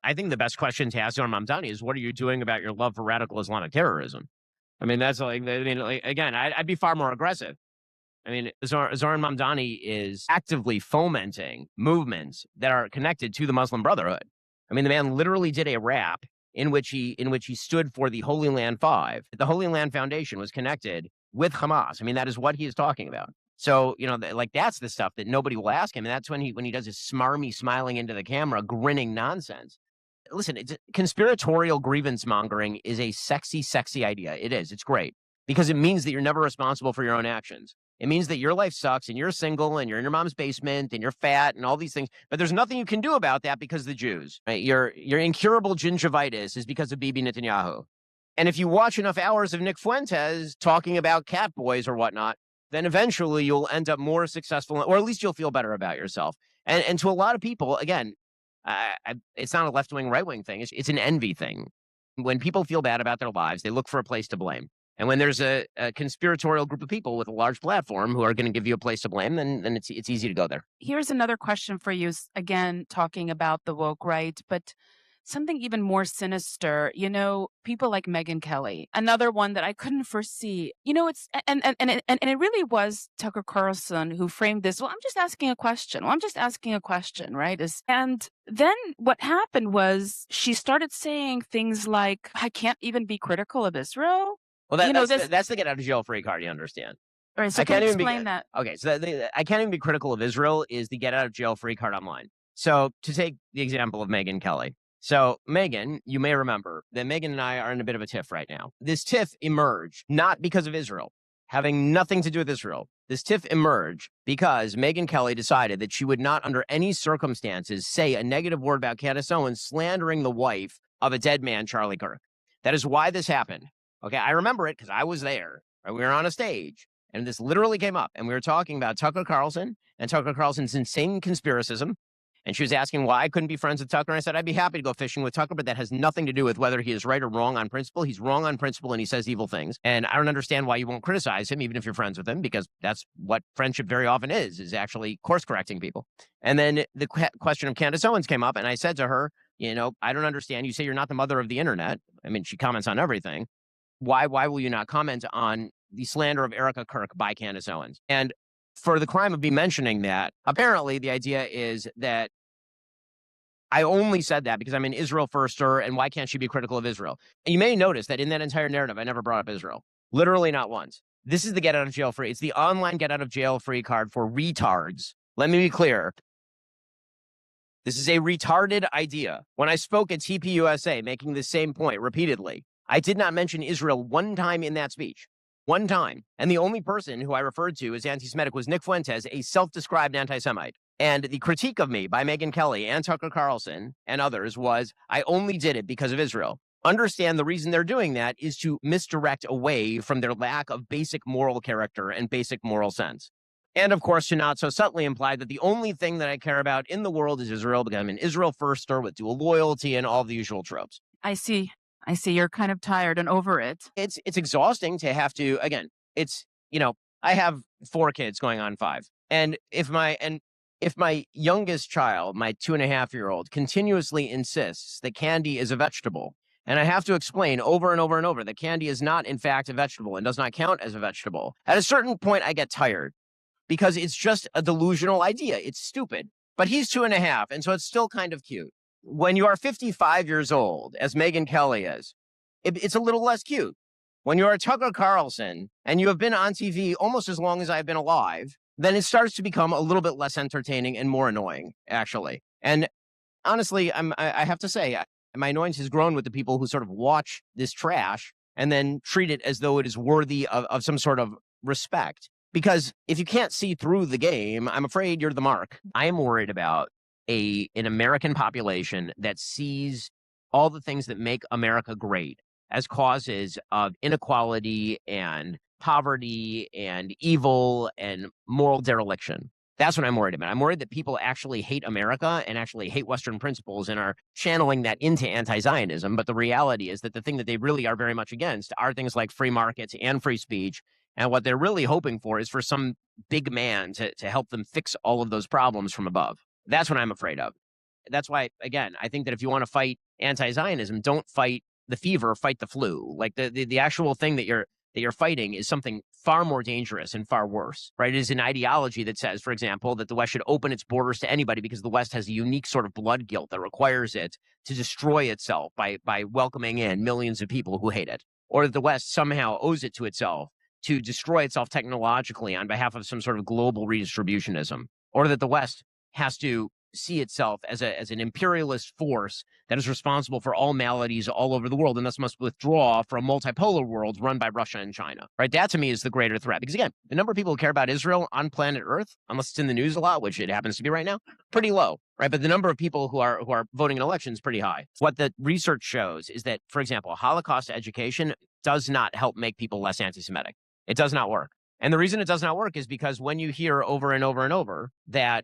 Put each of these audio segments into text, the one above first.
I think the best question to ask Zohran Mamdani is, what are you doing about your love for radical Islamic terrorism? I mean, that's like, I mean, like, again, I'd be far more aggressive. I mean, Zohran Mamdani is actively fomenting movements that are connected to the Muslim Brotherhood. I mean, the man literally did a rap in which he stood for the Holy Land Five. The Holy Land Foundation was connected with Hamas. I mean, that is what he is talking about. So, you know, like that's the stuff that nobody will ask him. And that's when he does his smarmy smiling into the camera, grinning nonsense. Listen, conspiratorial grievance mongering is a sexy, sexy idea. It is. It's great because it means that you're never responsible for your own actions. It means that your life sucks and you're single and you're in your mom's basement and you're fat and all these things. But there's nothing you can do about that because of the Jews. Right? Your incurable gingivitis is because of Bibi Netanyahu. And if you watch enough hours of Nick Fuentes talking about cat boys or whatnot, then eventually you'll end up more successful, or at least you'll feel better about yourself. And to a lot of people, again, it's not a left-wing, right-wing thing. It's an envy thing. When people feel bad about their lives, they look for a place to blame. And when there's a conspiratorial group of people with a large platform who are going to give you a place to blame, then it's easy to go there. Here's another question for you, again, talking about the woke right, but something even more sinister, you know, people like Megyn Kelly, another one that I couldn't foresee. You know, it's and it really was Tucker Carlson who framed this. Well, I'm just asking a question. Right? And then what happened was she started saying things like, I can't even be critical of Israel. Well, that's the get out of jail free card, you understand. All right, so can you explain that? Okay, so I can't even be critical of Israel is the get out of jail free card online. So to take the example of Megyn Kelly. So Megyn, you may remember that Megyn and I are in a bit of a tiff right now. This tiff emerged not because of Israel, having nothing to do with Israel. This tiff emerged because Megyn Kelly decided that she would not under any circumstances say a negative word about Candace Owens slandering the wife of a dead man, Charlie Kirk. That is why this happened. Okay, I remember it because I was there. Right? We were on a stage, and this literally came up, and we were talking about Tucker Carlson and Tucker Carlson's insane conspiracism, and she was asking why I couldn't be friends with Tucker, and I said I'd be happy to go fishing with Tucker, but that has nothing to do with whether he is right or wrong on principle. He's wrong on principle, and he says evil things, and I don't understand why you won't criticize him, even if you're friends with him, because that's what friendship very often is actually course-correcting people. And then the question of Candace Owens came up, and I said to her, you know, I don't understand. You say you're not the mother of the internet. I mean, she comments on everything. Why will you not comment on the slander of Erica Kirk by Candace Owens? And for the crime of me mentioning that, apparently the idea is that I only said that because I'm an Israel firster, and why can't she be critical of Israel? And you may notice that in that entire narrative, I never brought up Israel. Literally not once. This is the get out of jail free. It's the online get out of jail free card for retards. Let me be clear. This is a retarded idea. When I spoke at TPUSA, making the same point repeatedly, I did not mention Israel one time in that speech. One time. And the only person who I referred to as anti-Semitic was Nick Fuentes, a self-described anti-Semite. And the critique of me by Megyn Kelly and Tucker Carlson and others was, I only did it because of Israel. Understand the reason they're doing that is to misdirect away from their lack of basic moral character and basic moral sense. And of course, to not so subtly imply that the only thing that I care about in the world is Israel, because I'm an Israel firster with dual loyalty and all the usual tropes. I see you're kind of tired and over it. It's exhausting to have to, again, it's, you know, I have 4 kids going on 5. And if my youngest child, my 2.5-year-old, continuously insists that candy is a vegetable, and I have to explain over and over and over that candy is not, in fact, a vegetable and does not count as a vegetable, at a certain point, I get tired because it's just a delusional idea. It's stupid. But he's 2.5, and so it's still kind of cute. When you are 55 years old, as Megyn Kelly is, it's a little less cute. When you are Tucker Carlson and you have been on TV almost as long as I've been alive, then it starts to become a little bit less entertaining and more annoying, actually. And honestly, I have to say, my annoyance has grown with the people who sort of watch this trash and then treat it as though it is worthy of some sort of respect. Because if you can't see through the game, I'm afraid you're the mark. I am worried about an American population that sees all the things that make America great as causes of inequality and poverty and evil and moral dereliction. That's what I'm worried about. I'm worried that people actually hate America and actually hate Western principles and are channeling that into anti-Zionism. But the reality is that the thing that they really are very much against are things like free markets and free speech. And what they're really hoping for is for some big man to help them fix all of those problems from above. That's what I'm afraid of. that's why, again, I think that if you want to fight anti-Zionism, don't fight the fever, fight the flu. Like the actual thing that you're fighting is something far more dangerous and far worse, right? It is an ideology that says, for example, that the West should open its borders to anybody because the West has a unique sort of blood guilt that requires it to destroy itself by welcoming in millions of people who hate it, or that the West somehow owes it to itself to destroy itself technologically on behalf of some sort of global redistributionism, or that the West has to see itself as an imperialist force that is responsible for all maladies all over the world and thus must withdraw from a multipolar world run by Russia and China, right? That to me is the greater threat. Because again, the number of people who care about Israel on planet Earth, unless it's in the news a lot, which it happens to be right now, pretty low, right? But the number of people who are voting in elections is pretty high. What the research shows is that, for example, Holocaust education does not help make people less anti-Semitic. It does not work. And the reason it does not work is because when you hear over and over and over that,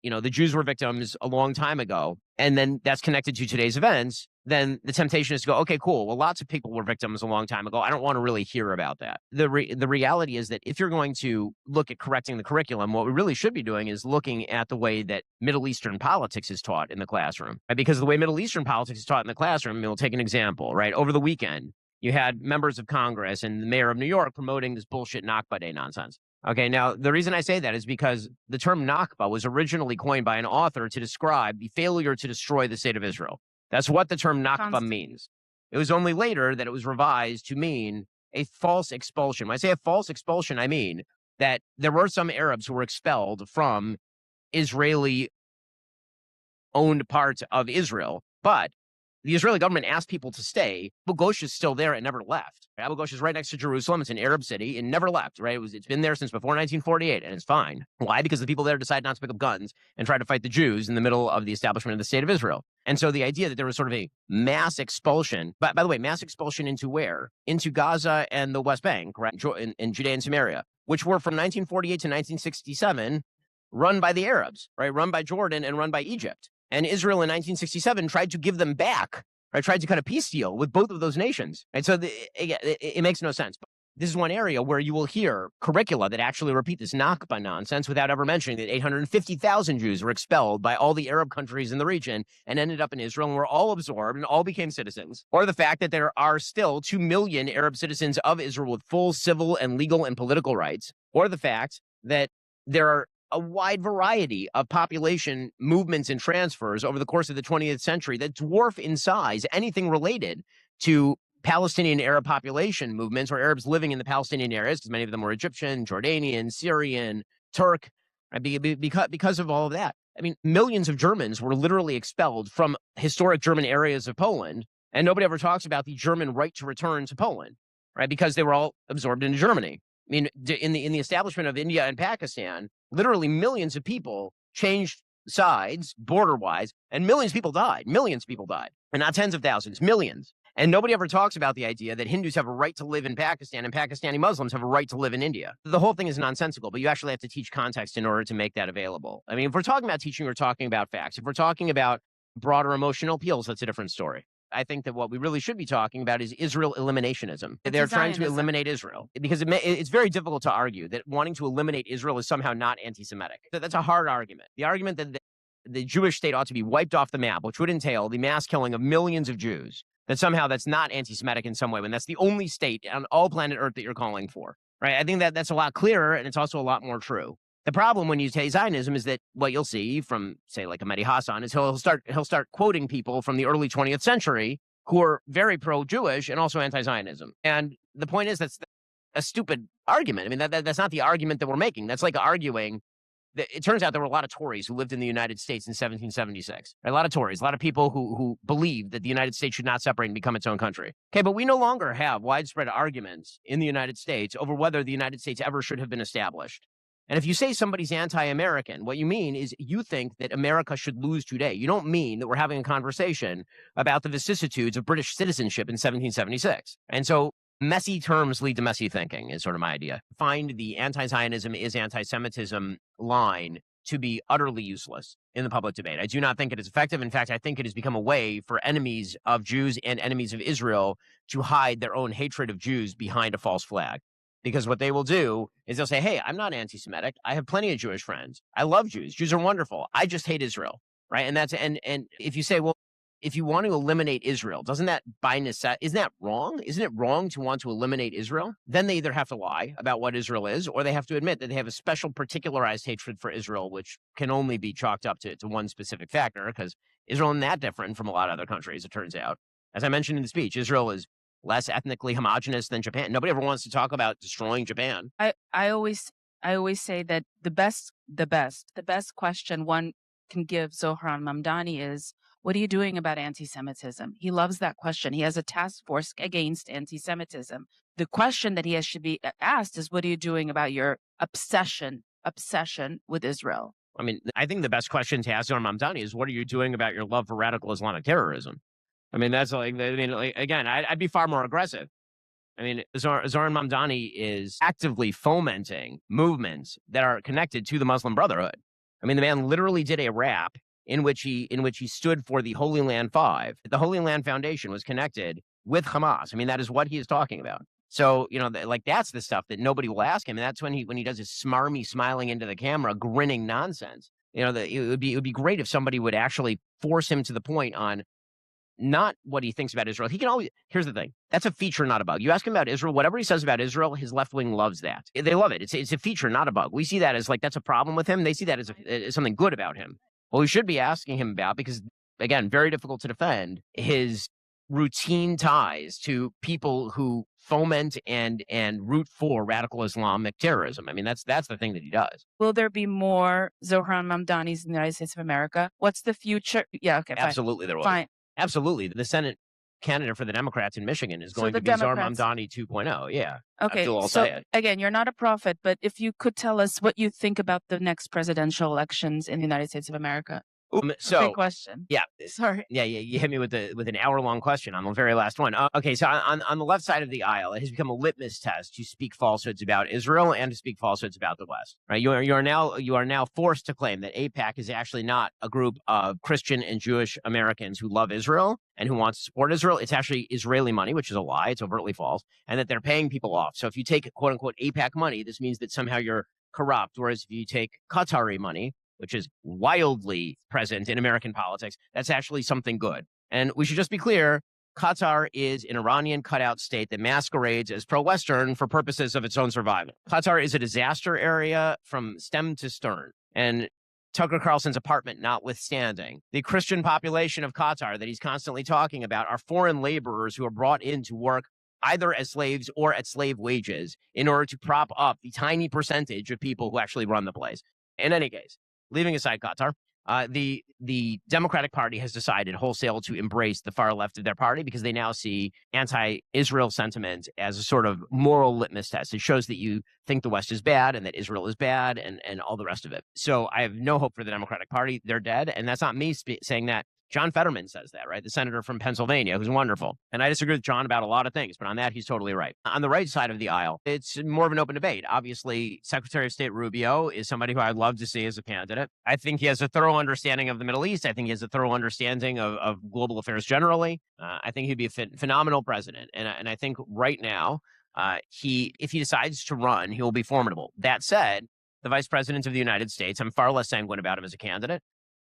the Jews were victims a long time ago, and then that's connected to today's events, then the temptation is to go, okay, cool. Well, lots of people were victims a long time ago. I don't want to really hear about that. The reality is that if you're going to look at correcting the curriculum, what we really should be doing is looking at the way that Middle Eastern politics is taught in the classroom. Right? Because the way Middle Eastern politics is taught in the classroom, we'll take an example, right? Over the weekend, you had members of Congress and the mayor of New York promoting this bullshit Nakba Day nonsense. Okay, now the reason I say that is because the term Nakba was originally coined by an author to describe the failure to destroy the state of Israel. That's what the term Nakba means. It was only later that it was revised to mean a false expulsion. When I say a false expulsion, I mean that there were some Arabs who were expelled from Israeli-owned parts of Israel, but the Israeli government asked people to stay. Abu Ghosh is still there and never left. Abu Ghosh is right next to Jerusalem. It's an Arab city and never left, right? It's been there since before 1948, and it's fine. Why? Because the people there decided not to pick up guns and try to fight the Jews in the middle of the establishment of the state of Israel. And so the idea that there was sort of a mass expulsion, by the way, mass expulsion into where? Into Gaza and the West Bank, right? In Judea and Samaria, which were from 1948 to 1967 run by the Arabs, right? Run by Jordan and run by Egypt. And Israel in 1967 tried to give them back, right? Tried to cut a peace deal with both of those nations. And so it makes no sense. But this is one area where you will hear curricula that actually repeat this Nakba nonsense without ever mentioning that 850,000 Jews were expelled by all the Arab countries in the region and ended up in Israel and were all absorbed and all became citizens. Or the fact that there are still 2 million Arab citizens of Israel with full civil and legal and political rights. Or the fact that there are a wide variety of population movements and transfers over the course of the 20th century that dwarf in size anything related to Palestinian Arab population movements or Arabs living in the Palestinian areas, because many of them were Egyptian, Jordanian, Syrian, Turk, right? Because of all of that. I mean, millions of Germans were literally expelled from historic German areas of Poland, and nobody ever talks about the German right to return to Poland, right? Because they were all absorbed into Germany. I mean, in the establishment of India and Pakistan, literally millions of people changed sides border-wise, and millions of people died. Millions of people died. And not tens of thousands, millions. And nobody ever talks about the idea that Hindus have a right to live in Pakistan and Pakistani Muslims have a right to live in India. The whole thing is nonsensical, but you actually have to teach context in order to make that available. I mean, if we're talking about teaching, we're talking about facts. If we're talking about broader emotional appeals, that's a different story. I think that what we really should be talking about is Israel eliminationism. They're trying to eliminate Israel because it's very difficult to argue that wanting to eliminate Israel is somehow not anti-Semitic. That's a hard argument. The argument that the Jewish state ought to be wiped off the map, which would entail the mass killing of millions of Jews, that somehow that's not anti-Semitic in some way, when that's the only state on all planet Earth that you're calling for, right? I think that that's a lot clearer, and it's also a lot more true. The problem when you say Zionism is that what you'll see from, say, like a Mehdi Hasan is he'll start quoting people from the early 20th century who are very pro-Jewish and also anti-Zionism. And the point is that's a stupid argument. I mean, that's not the argument that we're making. That's like arguing that it turns out there were a lot of Tories who lived in the United States in 1776. Right? A lot of Tories, a lot of people who believed that the United States should not separate and become its own country. Okay, but we no longer have widespread arguments in the United States over whether the United States ever should have been established. And if you say somebody's anti-American, what you mean is you think that America should lose today. You don't mean that we're having a conversation about the vicissitudes of British citizenship in 1776. And so messy terms lead to messy thinking is sort of my idea. Find the anti-Zionism is anti-Semitism line to be utterly useless in the public debate. I do not think it is effective. In fact, I think it has become a way for enemies of Jews and enemies of Israel to hide their own hatred of Jews behind a false flag. Because what they will do is they'll say, hey, I'm not anti-Semitic. I have plenty of Jewish friends. I love Jews. Jews are wonderful. I just hate Israel. right? And that's and if you say, well, if you want to eliminate Israel, doesn't that by necessity, isn't that wrong? Isn't it wrong to want to eliminate Israel? Then they either have to lie about what Israel is, or they have to admit that they have a special particularized hatred for Israel, which can only be chalked up to one specific factor, because Israel isn't that different from a lot of other countries, it turns out. As I mentioned in the speech, Israel is less ethnically homogenous than Japan. Nobody ever wants to talk about destroying Japan. I always say that the best question one can give Zohran Mamdani is, what are you doing about anti-Semitism? He loves that question. He has a task force against anti-Semitism. The question that he should be asked is, what are you doing about your obsession with Israel? I mean, I think the best question to ask Zohran Mamdani is, what are you doing about your love for radical Islamic terrorism? I mean, that's like, again, I'd be far more aggressive. I mean, Zohran Mamdani is actively fomenting movements that are connected to the Muslim Brotherhood. I mean, the man literally did a rap in which he stood for the Holy Land Five. The Holy Land Foundation was connected with Hamas. I mean, that is what he is talking about. So, like, that's the stuff that nobody will ask him. And that's when he does his smarmy smiling into the camera, grinning nonsense. It would be great if somebody would actually force him to the point on not what he thinks about Israel. He can always, here's the thing. That's a feature, not a bug. You ask him about Israel, whatever he says about Israel, his left wing loves that. They love it. It's a feature, not a bug. We see that as like, that's a problem with him. They see that as something good about him. Well, we should be asking him about, because again, very difficult to defend, his routine ties to people who foment and root for radical Islamic terrorism. I mean, that's the thing that he does. Will there be more Zohran Mamdanis in the United States of America? What's the future? Yeah, okay, fine. Absolutely, there will. Fine. Absolutely. The Senate candidate for the Democrats in Michigan is going to be Zohran Mamdani 2.0. Yeah. Okay. So again, you're not a prophet, but if you could tell us what you think about the next presidential elections in the United States of America. Great question. Yeah. Sorry. Yeah. You hit me with an hour-long question on the very last one. Okay. So on the left side of the aisle, it has become a litmus test to speak falsehoods about Israel and to speak falsehoods about the West. Right. You are now forced to claim that AIPAC is actually not a group of Christian and Jewish Americans who love Israel and who want to support Israel. It's actually Israeli money, which is a lie. It's overtly false, and that they're paying people off. So if you take quote unquote AIPAC money, this means that somehow you're corrupt. Whereas if you take Qatari money, which is wildly present in American politics, that's actually something good. And we should just be clear, Qatar is an Iranian cutout state that masquerades as pro-Western for purposes of its own survival. Qatar is a disaster area from stem to stern. And Tucker Carlson's apartment notwithstanding, the Christian population of Qatar that he's constantly talking about are foreign laborers who are brought in to work either as slaves or at slave wages in order to prop up the tiny percentage of people who actually run the place. In any case, leaving aside Qatar, the Democratic Party has decided wholesale to embrace the far left of their party because they now see anti-Israel sentiment as a sort of moral litmus test. It shows that you think the West is bad and that Israel is bad and all the rest of it. So I have no hope for the Democratic Party. They're dead. And that's not me saying that. John Fetterman says that, right? The senator from Pennsylvania, who's wonderful. And I disagree with John about a lot of things, but on that, he's totally right. On the right side of the aisle, it's more of an open debate. Obviously, Secretary of State Rubio is somebody who I'd love to see as a candidate. I think he has a thorough understanding of the Middle East. I think he has a thorough understanding of global affairs generally. I think he'd be a phenomenal president. And I think right now, if he decides to run, he will be formidable. That said, the Vice President of the United States, I'm far less sanguine about him as a candidate.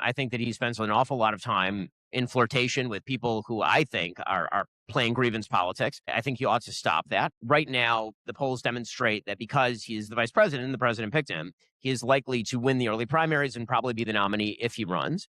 I think that he spends an awful lot of time in flirtation with people who I think are playing grievance politics. I think he ought to stop that. Right now, the polls demonstrate that because he is the vice president and the president picked him, he is likely to win the early primaries and probably be the nominee if he runs.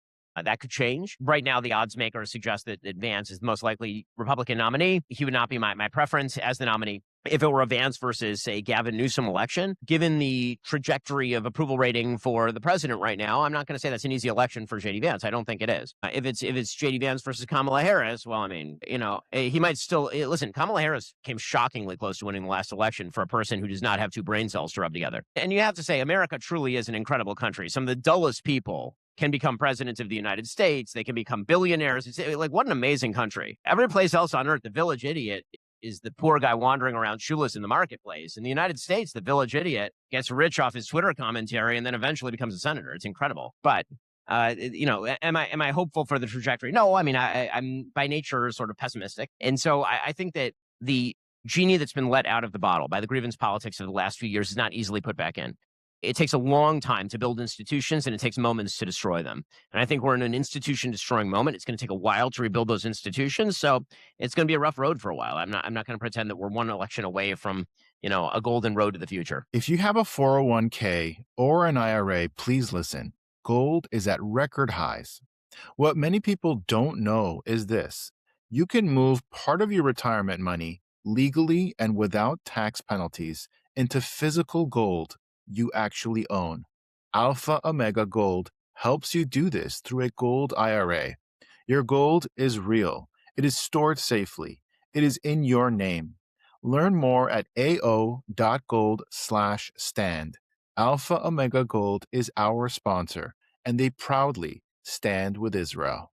That could change. Right now, the odds makers suggest that Vance is the most likely Republican nominee. He would not be my preference as the nominee. If it were a Vance versus, say, Gavin Newsom election, given the trajectory of approval rating for the president right now, I'm not going to say that's an easy election for J.D. Vance. I don't think it is. If it's J.D. Vance versus Kamala Harris, well, I mean, he might still listen. Kamala Harris came shockingly close to winning the last election for a person who does not have two brain cells to rub together. And you have to say, America truly is an incredible country. Some of the dullest people can become presidents of the United States. They can become billionaires. It's like, what an amazing country. Every place else on earth, the village idiot is the poor guy wandering around shoeless in the marketplace. In the United States, the village idiot gets rich off his Twitter commentary and then eventually becomes a senator. It's incredible. But, am I hopeful for the trajectory? No, I mean, I'm by nature sort of pessimistic. And so I think that the genie that's been let out of the bottle by the grievance politics of the last few years is not easily put back in. it takes a long time to build institutions and it takes moments to destroy them. And I think we're in an institution destroying moment. It's going to take a while to rebuild those institutions. So it's going to be a rough road for a while. I'm not going to pretend that we're one election away from, a golden road to the future. If you have a 401k or an IRA, please listen. Gold is at record highs. What many people don't know is this: you can move part of your retirement money legally and without tax penalties into physical gold you actually own. Alpha Omega Gold helps you do this through a gold IRA. Your gold is real. It is stored safely. It is in your name. Learn more at ao.gold/stand. Alpha Omega Gold is our sponsor, and they proudly stand with Israel.